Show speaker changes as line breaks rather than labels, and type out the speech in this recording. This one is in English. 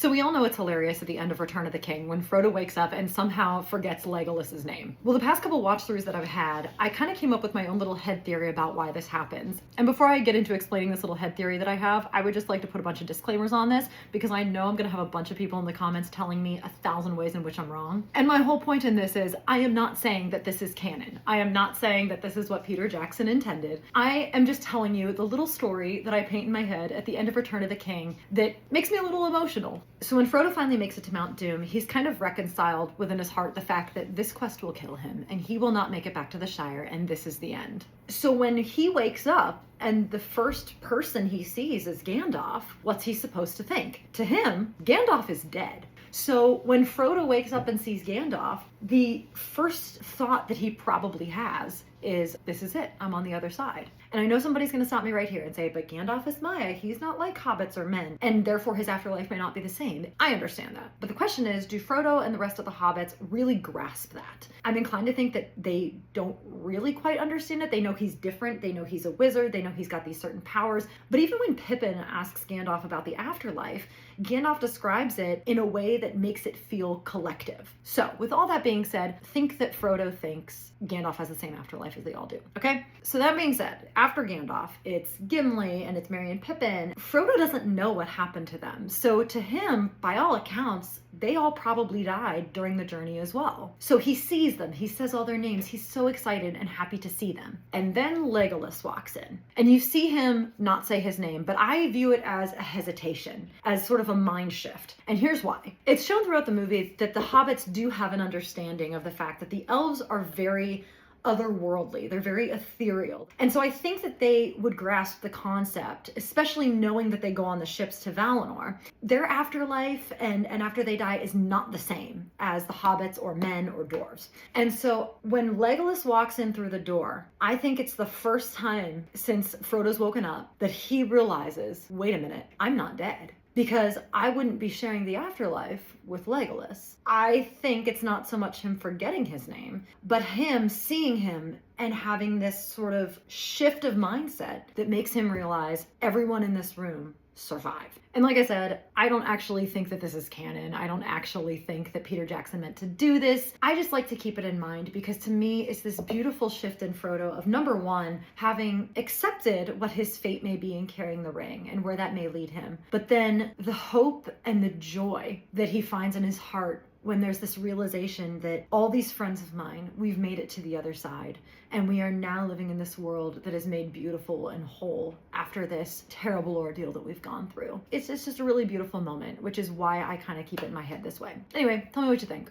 So we all know it's hilarious at the end of Return of the King when Frodo wakes up and somehow forgets Legolas's name. Well, the past couple watch throughs that I've had, I kind of came up with my own little head theory about why this happens. And before I get into explaining this little head theory that I have, I would just like to put a bunch of disclaimers on this because I know I'm going to have a bunch of people in the comments telling me 1,000 ways in which I'm wrong. And my whole point in this is I am not saying that this is canon. I am not saying that this is what Peter Jackson intended. I am just telling you the little story that I paint in my head at the end of Return of the King that makes me a little emotional. So when Frodo finally makes it to Mount Doom, he's kind of reconciled within his heart the fact that this quest will kill him and he will not make it back to the Shire and this is the end. So when he wakes up and the first person he sees is Gandalf, what's he supposed to think? To him, Gandalf is dead. So when Frodo wakes up and sees Gandalf, the first thought that he probably has is, this is it, I'm on the other side. And I know somebody's going to stop me right here and say, but Gandalf is Maya, he's not like hobbits or men, and therefore his afterlife may not be the same. I understand that. But the question is, do Frodo and the rest of the hobbits really grasp that? I'm inclined to think that they don't really quite understand it. They know he's different, they know he's a wizard, they know he's got these certain powers, but even when Pippin asks Gandalf about the afterlife, Gandalf describes it in a way that makes it feel collective. So with all that being said, think that Frodo thinks Gandalf has the same afterlife as they all do, okay? So that being said, after Gandalf, it's Gimli and it's Merry and Pippin. Frodo doesn't know what happened to them. So to him, by all accounts, they all probably died during the journey as well. So he sees them, he says all their names, he's so excited and happy to see them. And then Legolas walks in. And you see him not say his name, but I view it as a hesitation, as sort of a mind shift. And here's why. It's shown throughout the movie that the hobbits do have an understanding of the fact that the elves are very otherworldly. They're very ethereal. And so I think that they would grasp the concept, especially knowing that they go on the ships to Valinor. Their afterlife and after they die is not the same as the hobbits or men or dwarves. And so when Legolas walks in through the door, I think it's the first time since Frodo's woken up that he realizes, wait a minute, I'm not dead. Because I wouldn't be sharing the afterlife with Legolas. I think it's not so much him forgetting his name, but him seeing him and having this sort of shift of mindset that makes him realize everyone in this room survived. And like I said, I don't actually think that this is canon. I don't actually think that Peter Jackson meant to do this. I just like to keep it in mind because to me, it's this beautiful shift in Frodo of number one, having accepted what his fate may be in carrying the ring and where that may lead him. But then the hope and the joy that he finds in his heart when there's this realization that all these friends of mine, we've made it to the other side, and we are now living in this world that is made beautiful and whole after this terrible ordeal that we've gone through. It's just a really beautiful moment, which is why I kind of keep it in my head this way. Anyway, tell me what you think.